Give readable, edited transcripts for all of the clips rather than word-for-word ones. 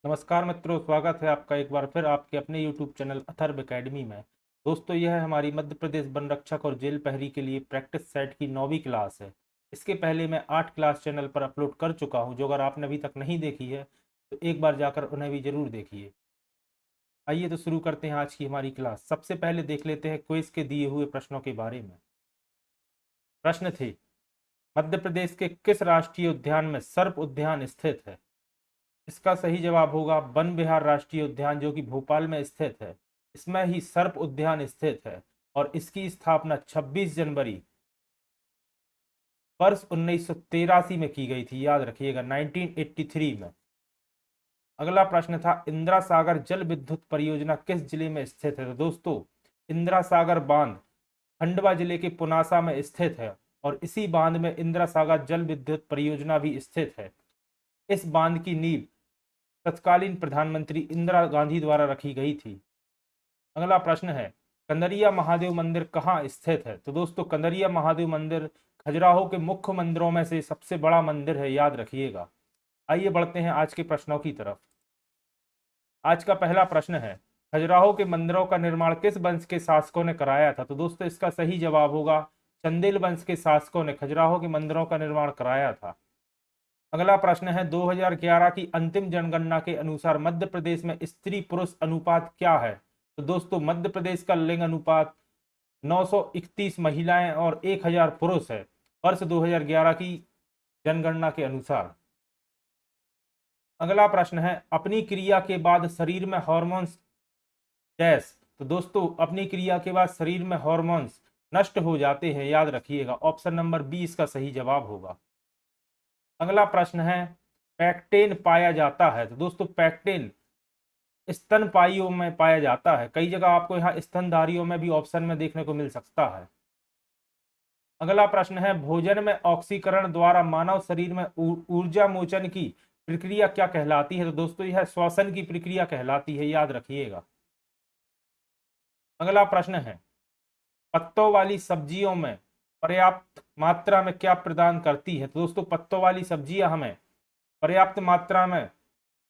नमस्कार मित्रों, स्वागत है आपका एक बार फिर आपके अपने YouTube चैनल अथर्व एकेडमी में। दोस्तों, यह है हमारी मध्य प्रदेश वन रक्षक और जेल प्रहरी के लिए प्रैक्टिस सेट की 9वीं क्लास है। इसके पहले मैं 8 क्लास चैनल पर अपलोड कर चुका हूं, जो अगर आपने अभी तक नहीं देखी है तो एक बार जाकर उन्हें भी जरूर देखिए। आइए तो शुरू करते हैं आज की हमारी क्लास। सबसे पहले देख लेते हैं क्विज के दिए हुए प्रश्नों के बारे में। प्रश्न थे, मध्य प्रदेश के किस राष्ट्रीय उद्यान में सर्प उद्यान स्थित है? इसका सही जवाब होगा वन विहार राष्ट्रीय उद्यान, जो कि भोपाल में स्थित है। इसमें ही सर्प उद्यान स्थित है और इसकी स्थापना 26 जनवरी वर्ष 1983 में की गई थी। याद रखिएगा, 1983 में। अगला प्रश्न था, इंदिरा सागर जल विद्युत परियोजना किस जिले में स्थित है? तो दोस्तों, इंदिरा सागर बांध खंडवा जिले के पुनासा में स्थित है और इसी बांध में इंदिरा सागर जल विद्युत परियोजना भी स्थित है। इस बांध की नींव तत्कालीन प्रधानमंत्री इंदिरा गांधी द्वारा रखी गई थी। अगला प्रश्न है, कंदरिया महादेव मंदिर कहाँ स्थित है? तो दोस्तों, कंदरिया महादेव मंदिर खजुराहो के मुख्य मंदिरों में से सबसे बड़ा मंदिर है। याद रखिएगा। आइए बढ़ते हैं आज के प्रश्नों की तरफ। आज का पहला प्रश्न है, खजुराहो के मंदिरों का निर्माण किस वंश के शासकों ने कराया था? तो दोस्तों, इसका सही जवाब होगा चंदेल वंश के शासकों ने खजुराहो के मंदिरों का निर्माण कराया था। अगला प्रश्न है, 2011 की अंतिम जनगणना के अनुसार मध्य प्रदेश में स्त्री पुरुष अनुपात क्या है? तो दोस्तों, मध्य प्रदेश का लिंग अनुपात 931 महिलाएं और 1000 पुरुष है, वर्ष 2011 की जनगणना के अनुसार। अगला प्रश्न है, अपनी क्रिया के बाद शरीर में हॉर्मोन्स डैश। तो दोस्तों, अपनी क्रिया के बाद शरीर में हॉर्मोन्स नष्ट हो जाते हैं। याद रखिएगा, ऑप्शन नंबर बी इसका सही जवाब होगा। अगला प्रश्न है, पैक्टेन पाया जाता है? तो दोस्तों, पैक्टेन स्तनपायियों में पाया जाता है। कई जगह आपको यहाँ स्तनधारियों में भी ऑप्शन में देखने को मिल सकता है। अगला प्रश्न है, भोजन में ऑक्सीकरण द्वारा मानव शरीर में ऊर्जा मोचन की प्रक्रिया क्या कहलाती है? तो दोस्तों, यह श्वसन की प्रक्रिया कहलाती है। याद रखिएगा। अगला प्रश्न है, पत्तों वाली सब्जियों में पर्याप्त मात्रा में क्या प्रदान करती है? तो दोस्तों, पत्तों वाली सब्जियां हमें पर्याप्त मात्रा में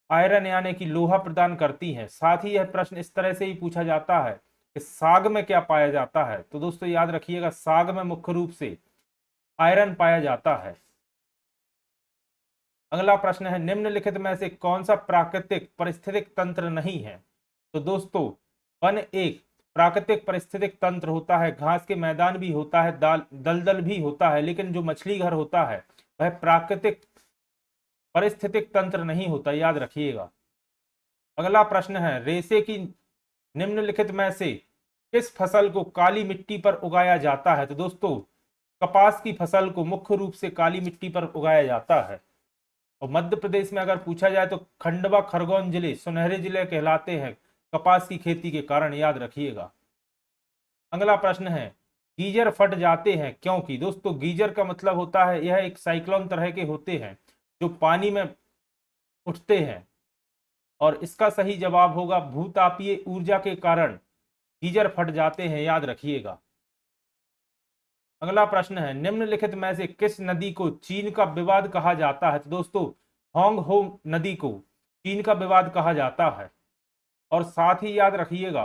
आयरन यानी कि लोहा प्रदान करती हैं। साथ ही यह प्रश्न इस तरह से ही पूछा जाता है कि साग में क्या पाया जाता है? तो दोस्तों, याद रखिएगा, साग में मुख्य रूप से आयरन पाया जाता है। अगला प्रश्न है, निम्नलिखित में से कौन सा प्राकृतिक पारिस्थितिक तंत्र नहीं है? तो दोस्तों, वन एक प्राकृतिक पारिस्थितिक तंत्र होता है। घास के मैदान भी होता है, दलदल भी होता है, लेकिन जो मछली घर होता है वह प्राकृतिक पारिस्थितिक तंत्र नहीं होता। याद रखिएगा। अगला प्रश्न है, रेसे की निम्नलिखित में से किस फसल को काली मिट्टी पर उगाया जाता है? तो दोस्तों, कपास की फसल को मुख्य रूप से काली मिट्टी पर उगाया जाता है। और मध्य प्रदेश में अगर पूछा जाए तो खंडवा खरगोन जिले सुनहरे जिले कहलाते हैं कपास की खेती के कारण। याद रखिएगा। अगला प्रश्न है, गीजर फट जाते हैं क्योंकि? दोस्तों, गीजर का मतलब होता है, यह एक साइक्लोन तरह के होते हैं जो पानी में उठते हैं और इसका सही जवाब होगा भूतापीय ऊर्जा के कारण गीजर फट जाते हैं। याद रखिएगा। अगला प्रश्न है, निम्नलिखित में से किस नदी को चीन का विवाद कहा जाता है? तो दोस्तों, होंग हो नदी को चीन का विवाद कहा जाता है। और साथ ही याद रखिएगा,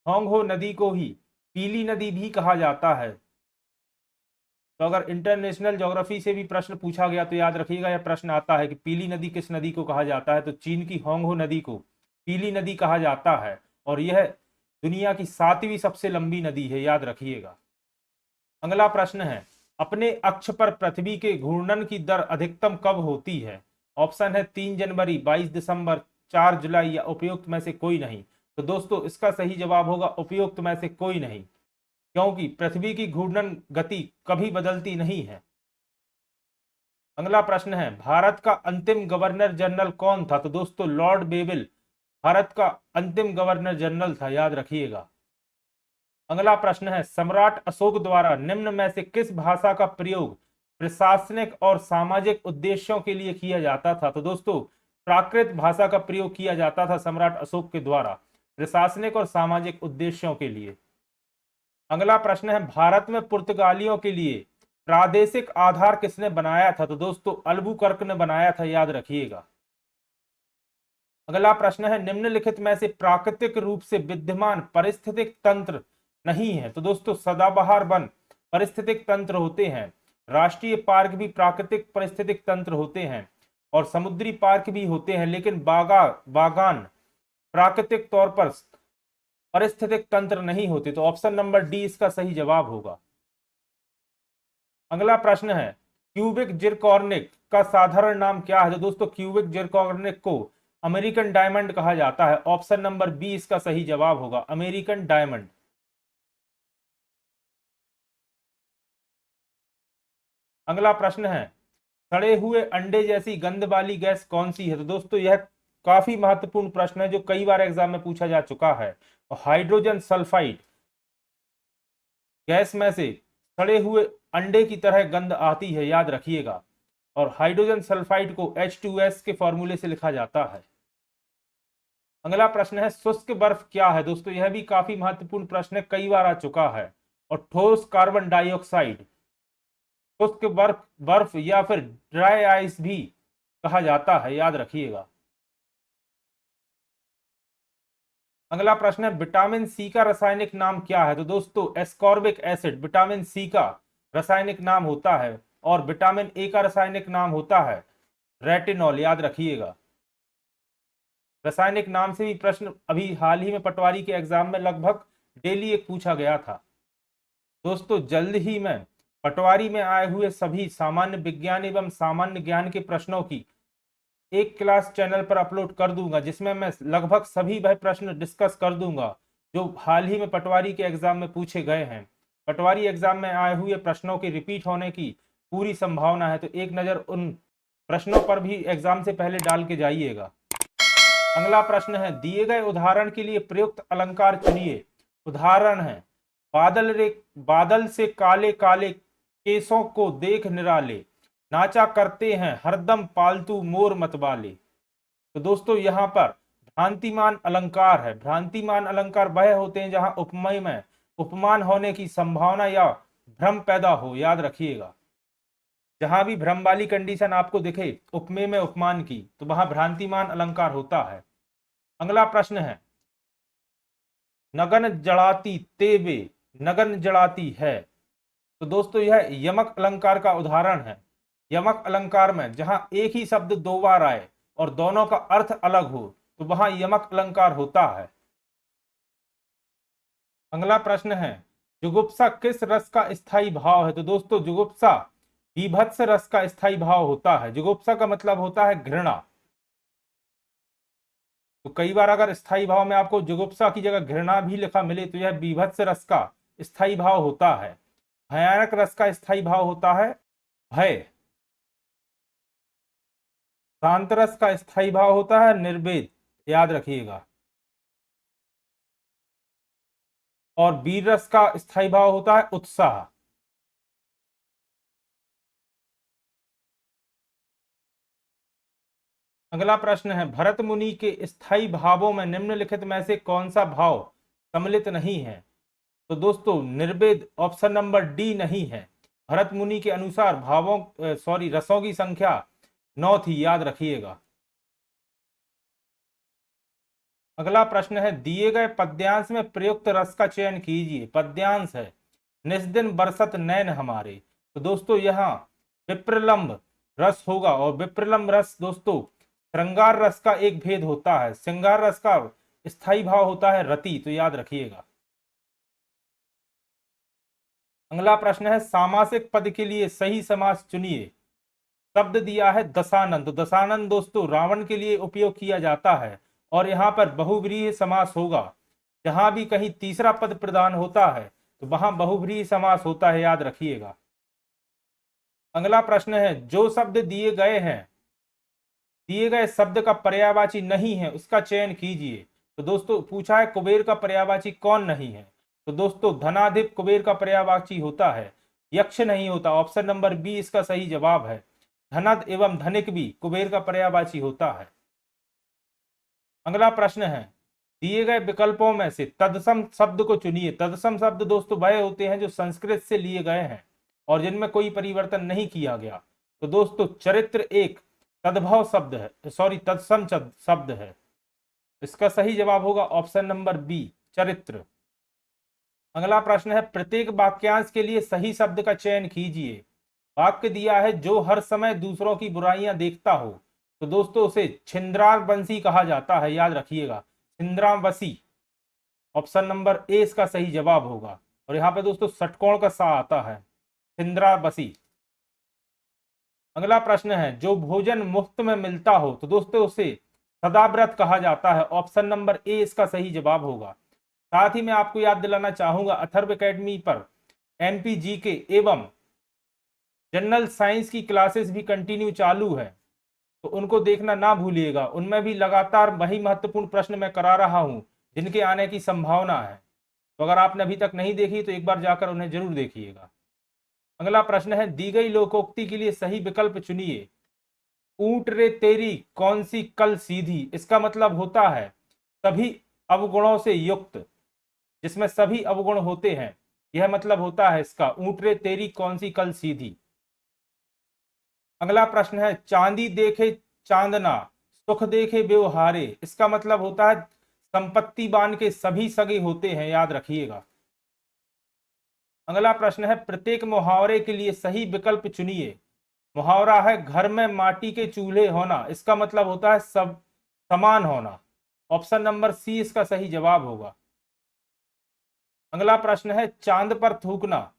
होंग हो नदी को ही पीली नदी भी कहा जाता है। तो अगर इंटरनेशनल ज्योग्राफी से भी प्रश्न पूछा गया तो याद रखिएगा, यह प्रश्न आता है कि पीली नदी किस नदी को कहा जाता है? तो चीन की होंग हो नदी को पीली नदी कहा जाता है और यह दुनिया की 7वीं सबसे लंबी नदी है। याद रखिएगा। अगला प्रश्न है, अपने अक्ष पर पृथ्वी के घूर्णन की दर अधिकतम कब होती है? ऑप्शन है 3 जनवरी, 22 दिसंबर, 4 जुलाई या उपयुक्त में से कोई नहीं। तो दोस्तों, इसका सही जवाब होगा उपयुक्त में से कोई नहीं, क्योंकि पृथ्वी की घूर्णन गति कभी बदलती नहीं है। अगला प्रश्न है, भारत का अंतिम गवर्नर जनरल कौन था? तो दोस्तों, लॉर्ड बेविल भारत का अंतिम गवर्नर जनरल था। याद रखिएगा। अगला प्रश्न है, सम्राट अशोक द्वारा निम्न में से किस भाषा का प्रयोग प्रशासनिक और सामाजिक उद्देश्यों के लिए किया जाता था? तो दोस्तों, प्राकृत भाषा का प्रयोग किया जाता था सम्राट अशोक के द्वारा प्रशासनिक और सामाजिक उद्देश्यों के लिए। अगला प्रश्न है, भारत में पुर्तगालियों के लिए प्रादेशिक आधार किसने बनाया था? तो दोस्तों, अल्बुकर्क ने बनाया था। याद रखिएगा। अगला प्रश्न है, निम्नलिखित में से प्राकृतिक रूप से विद्यमान पारिस्थितिक तंत्र नहीं है। तो दोस्तों सदाबहार वन पारिस्थितिक तंत्र होते हैं, राष्ट्रीय पार्क भी प्राकृतिक पारिस्थितिक तंत्र होते हैं और समुद्री पार्क भी होते हैं, लेकिन बागान प्राकृतिक तौर पर पारिस्थितिक तंत्र नहीं होते। तो ऑप्शन नंबर डी इसका सही जवाब होगा। अगला प्रश्न है, क्यूबिक जिरकॉर्निक का साधारण नाम क्या है। तो दोस्तों क्यूबिक जिरकॉर्निक को अमेरिकन डायमंड कहा जाता है। ऑप्शन नंबर बी इसका सही जवाब होगा, अमेरिकन डायमंड। अगला प्रश्न है, सड़े हुए अंडे जैसी गंध वाली गैस कौन सी है। तो दोस्तों यह काफी महत्वपूर्ण प्रश्न है जो कई बार एग्जाम में पूछा जा चुका है। हाइड्रोजन सल्फाइड गैस में से सड़े हुए अंडे की तरह गंध आती है, याद रखिएगा। और हाइड्रोजन सल्फाइड को H2S के फॉर्मूले से लिखा जाता है। अगला प्रश्न है, शुष्क बर्फ क्या है। दोस्तों यह भी काफी महत्वपूर्ण प्रश्न है, कई बार आ चुका है। और ठोस कार्बन डाइऑक्साइड शुष्क बर्फ या फिर ड्राई आइस भी कहा जाता है, याद रखिएगा। अगला प्रश्न है, विटामिन सी का रासायनिक नाम क्या है। तो दोस्तों एस्कॉर्बिक एसिड विटामिन सी का रासायनिक नाम होता है और विटामिन ए का रासायनिक नाम होता है रेटिनॉल, याद रखिएगा। रासायनिक नाम से भी प्रश्न अभी हाल ही में पटवारी के एग्जाम में लगभग डेली एक पूछा गया था। दोस्तों जल्द ही में पटवारी में आए हुए सभी सामान्य विज्ञान एवं सामान्य ज्ञान के प्रश्नों की एक क्लास चैनल पर अपलोड कर दूंगा, जिसमें मैं लगभग सभी वह प्रश्न डिस्कस कर दूंगा जो हाल ही में पटवारी के एग्जाम में पूछे गए हैं। पटवारी एग्जाम में आए हुए प्रश्नों के रिपीट होने की पूरी संभावना है, तो एक नज़र उन प्रश्नों पर भी एग्जाम से पहले डाल के जाइएगा। अगला प्रश्न है, दिए गए उदाहरण के लिए प्रयुक्त अलंकार चुनिए। उदाहरण है, बादल से काले काले केसों को देख निराले, नाचा करते हैं हरदम पालतू मोर मतवाले। तो दोस्तों यहाँ पर भ्रांतिमान अलंकार है। भ्रांतिमान अलंकार वह होते हैं जहां उपमेय में उपमान होने की संभावना या भ्रम पैदा हो, याद रखिएगा। जहां भी भ्रम वाली कंडीशन आपको दिखे उपमेय में उपमान की, तो वहां भ्रांतिमान अलंकार होता है। अगला प्रश्न है, नगन जड़ाती तेवे नगन जड़ाती है। तो दोस्तों यह यमक अलंकार का उदाहरण है। यमक अलंकार में जहां एक ही शब्द दो बार आए और दोनों का अर्थ अलग हो, तो वहां यमक अलंकार होता है। अगला प्रश्न है, जुगुप्सा किस रस का स्थायी भाव है। तो दोस्तों जुगुप्सा बीभत्स रस का स्थायी भाव होता है। जुगुप्सा का मतलब होता है घृणा। तो कई बार अगर स्थायी भाव में आपको जुगुप्सा की जगह घृणा भी लिखा मिले, तो यह बीभत्स रस का स्थायी भाव होता है। भयानक रस का स्थायी भाव होता है भय। शांत रस का स्थायी भाव होता है निर्वेद, याद रखिएगा। और वीर रस का स्थायी भाव होता है उत्साह। अगला प्रश्न है, भरत मुनि के स्थायी भावों में निम्नलिखित में से कौन सा भाव सम्मिलित नहीं है। तो दोस्तों निर्वेद ऑप्शन नंबर डी नहीं है। भरत मुनि के अनुसार रसों की संख्या 9 थी, याद रखिएगा। अगला प्रश्न है, दिए गए पद्यांश में प्रयुक्त रस का चयन कीजिए। पद्यांश है, निस्दिन बरसत नैन हमारे। तो दोस्तों यहाँ विप्रलंब रस होगा और विप्रलंब रस दोस्तों श्रृंगार रस का एक भेद होता है। श्रृंगार रस का स्थायी भाव होता है रति, तो याद रखिएगा। अगला प्रश्न है, सामासिक पद के लिए सही समास चुनिए। शब्द दिया है दशानन। तो दशानन दोस्तों रावण के लिए उपयोग किया जाता है और यहाँ पर बहुव्रीहि समास होगा। जहां भी कहीं तीसरा पद प्रदान होता है तो वहां बहुव्रीहि समास होता है, याद रखिएगा। अगला प्रश्न है, जो शब्द दिए गए हैं दिए गए शब्द का पर्यायवाची नहीं है उसका चयन कीजिए। तो दोस्तों पूछा है कुबेर का पर्यायवाची कौन नहीं है। तो दोस्तों धनाधिप कुबेर का पर्यायवाची होता है, यक्ष नहीं होता। ऑप्शन नंबर बी इसका सही जवाब है। धनद एवं धनिक भी कुबेर का पर्यायवाची होता है। अगला प्रश्न है, दिए गए विकल्पों में से तत्सम शब्द को चुनिए। तत्सम शब्द दोस्तों वह होते हैं जो संस्कृत से लिए गए हैं और जिनमें कोई परिवर्तन नहीं किया गया। तो दोस्तों चरित्र एक तद्भव शब्द है, तत्सम शब्द है। इसका सही जवाब होगा ऑप्शन नंबर बी, चरित्र। अगला प्रश्न है, प्रत्येक वाक्यांश के लिए सही शब्द का चयन कीजिए। वाक्य दिया है, जो हर समय दूसरों की बुराइयां देखता हो, तो दोस्तों उसे छिंद्रावंशी कहा जाता है, याद रखिएगा, छिंद्रावंशी। ऑप्शन नंबर ए इसका सही जवाब होगा। और यहाँ पे दोस्तों षटकोण का सा आता है, छिंद्रावंशी। अगला प्रश्न है, जो भोजन मुफ्त में मिलता हो, तो दोस्तों उसे सदाव्रत कहा जाता है। ऑप्शन नंबर ए इसका सही जवाब होगा। साथ ही मैं आपको याद दिलाना चाहूंगा, अथर्व एकेडमी पर एमपीजी के एवं जनरल साइंस की क्लासेस भी कंटिन्यू चालू है, तो उनको देखना ना भूलिएगा। उनमें भी लगातार वही महत्वपूर्ण प्रश्न मैं करा रहा हूं जिनके आने की संभावना है। तो अगर आपने अभी तक नहीं देखी तो एक बार जाकर उन्हें जरूर देखिएगा। अगला प्रश्न है, दी गई लोकोक्ति के लिए सही विकल्प चुनिए। ऊंट रे तेरी कौन सी कल सीधी, इसका मतलब होता है सभी अवगुणों से युक्त, जिसमें सभी अवगुण होते हैं, यह मतलब होता है इसका, ऊंट रे तेरी कौन सी कल सीधी। अगला प्रश्न है, चांदी देखे चांदना सुख देखे व्यवहारे, इसका मतलब होता है संपत्तिवान के सभी सगे होते हैं, याद रखिएगा। अगला प्रश्न है, प्रत्येक मुहावरे के लिए सही विकल्प चुनिए। मुहावरा है, घर में माटी के चूल्हे होना, इसका मतलब होता है सब समान होना। ऑप्शन नंबर सी इसका सही जवाब होगा। अगला प्रश्न है, चांद पर थूकना,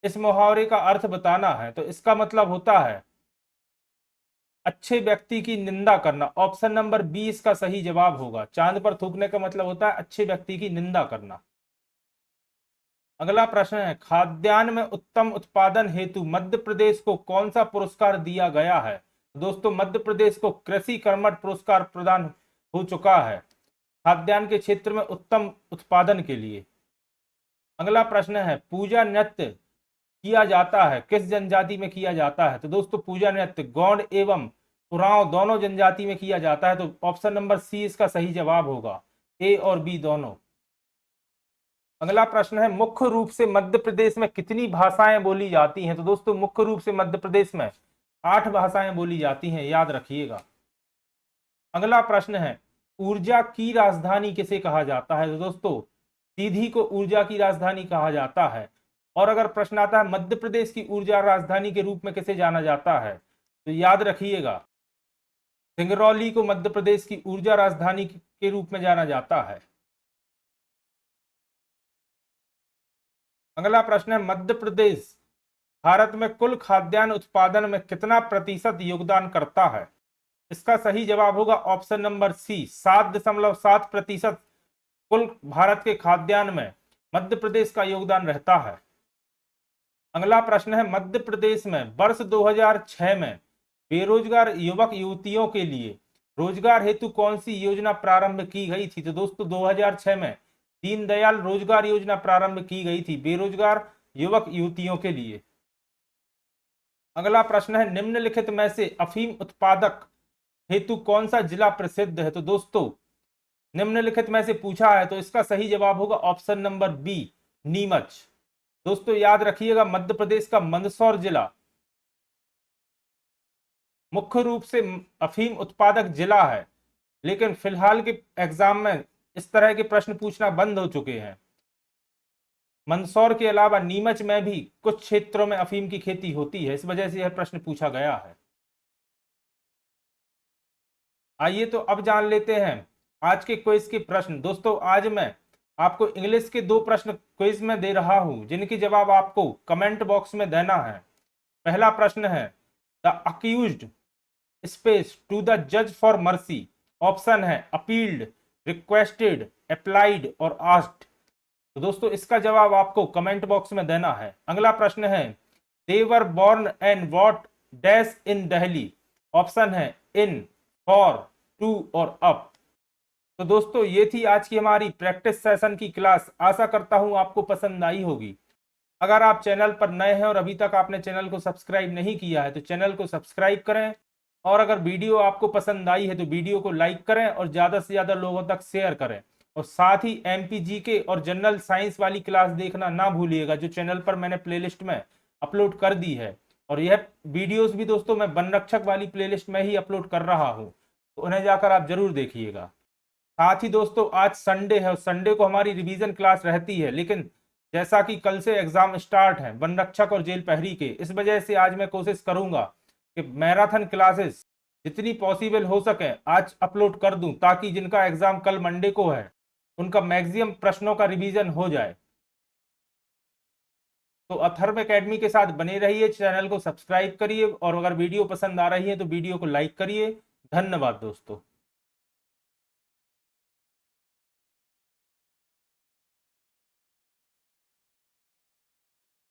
इस मुहावरे का अर्थ बताना है, तो इसका मतलब होता है अच्छे व्यक्ति की निंदा करना। ऑप्शन नंबर बी इसका सही जवाब होगा। चांद पर थूकने का मतलब होता है अच्छे व्यक्ति की निंदा करना। अगला प्रश्न है, खाद्यान्न में उत्तम उत्पादन हेतु मध्य प्रदेश को कौन सा पुरस्कार दिया गया है। दोस्तों मध्य प्रदेश को कृषि कर्मठ पुरस्कार प्रदान हो चुका है खाद्यान्न के क्षेत्र में उत्तम उत्पादन के लिए। अगला प्रश्न है, पूजा नृत्य किया जाता है किस जनजाति में किया जाता है। तो दोस्तों पूजा नृत्य गौड़ एवं उरांव दोनों जनजाति में किया जाता है, तो ऑप्शन नंबर सी इसका सही जवाब होगा, ए और बी दोनों। अगला प्रश्न है, मुख्य रूप से मध्य प्रदेश में कितनी भाषाएं बोली जाती हैं। तो दोस्तों मुख्य रूप से मध्य प्रदेश में 8 भाषाएं बोली जाती हैं, याद रखिएगा। अगला प्रश्न है, ऊर्जा की राजधानी किसे कहा जाता है। तो दोस्तों सीधी को ऊर्जा की राजधानी कहा जाता है। और अगर प्रश्न आता है मध्य प्रदेश की ऊर्जा राजधानी के रूप में किसे जाना जाता है, तो याद रखिएगा सिंगरौली को मध्य प्रदेश की ऊर्जा राजधानी के रूप में जाना जाता है। अगला प्रश्न है, मध्य प्रदेश भारत में कुल खाद्यान्न उत्पादन में कितना प्रतिशत योगदान करता है। इसका सही जवाब होगा ऑप्शन नंबर सी, 7.7% कुल भारत के खाद्यान्न में मध्य प्रदेश का योगदान रहता है। अगला प्रश्न है, मध्य प्रदेश में वर्ष 2006 में बेरोजगार युवक युवतियों के लिए रोजगार हेतु कौन सी योजना प्रारंभ की गई थी। तो दोस्तों 2006 में दीनदयाल रोजगार योजना प्रारंभ की गई थी बेरोजगार युवक युवतियों के लिए। अगला प्रश्न है, निम्नलिखित में से अफीम उत्पादक हेतु कौन सा जिला प्रसिद्ध है। तो दोस्तों निम्नलिखित में से पूछा है, तो इसका सही जवाब होगा ऑप्शन नंबर बी, नीमच। दोस्तों याद रखिएगा मध्य प्रदेश का मंदसौर जिला मुख्य रूप से अफीम उत्पादक जिला है, लेकिन फिलहाल के एग्जाम में इस तरह के प्रश्न पूछना बंद हो चुके हैं। मंदसौर के अलावा नीमच में भी कुछ क्षेत्रों में अफीम की खेती होती है, इस वजह से यह प्रश्न पूछा गया है। आइए तो अब जान लेते हैं आज के क्विज के प्रश्न। दोस्तों आज मैं आपको इंग्लिश के 2 प्रश्न क्विज में दे रहा हूं, जिनकी जवाब आपको कमेंट बॉक्स में देना है। पहला प्रश्न है, the accused space to the जज फॉर मर्सी। ऑप्शन है अपील्ड, रिक्वेस्टेड, अप्लाइड और आस्क्ड। तो दोस्तों इसका जवाब आपको कमेंट बॉक्स में देना है। अगला प्रश्न है, they were born and what dash in Delhi. Option है इन, फॉर, टू और अप। तो दोस्तों ये थी आज की हमारी प्रैक्टिस सेशन की क्लास। आशा करता हूं आपको पसंद आई होगी। अगर आप चैनल पर नए हैं और अभी तक आपने चैनल को सब्सक्राइब नहीं किया है, तो चैनल को सब्सक्राइब करें। और अगर वीडियो आपको पसंद आई है तो वीडियो को लाइक करें और ज़्यादा से ज़्यादा लोगों तक शेयर करें। और साथ ही एमपीजीके और जनरल साइंस वाली क्लास देखना ना भूलिएगा, जो चैनल पर मैंने प्लेलिस्ट में अपलोड कर दी है। और यह वीडियोस भी दोस्तों मैं वन रक्षक वाली प्लेलिस्ट में ही अपलोड कर रहा हूँ। तो उन्हें जाकर आप जरूर देखिएगा। साथ ही दोस्तों आज संडे है और संडे को हमारी रिवीजन क्लास रहती है, लेकिन जैसा कि कल से एग्जाम स्टार्ट है वन रक्षक और जेल प्रहरी के, इस वजह से आज मैं कोशिश करूंगा कि मैराथन क्लासेस जितनी पॉसिबल हो सके आज अपलोड कर दूं, ताकि जिनका एग्जाम कल मंडे को है उनका मैक्सिमम प्रश्नों का रिवीजन हो जाए। तो अथर्व एकेडमी के साथ बने रहिए, चैनल को सब्सक्राइब करिए और अगर वीडियो पसंद आ रही है तो वीडियो को लाइक करिए। धन्यवाद दोस्तों।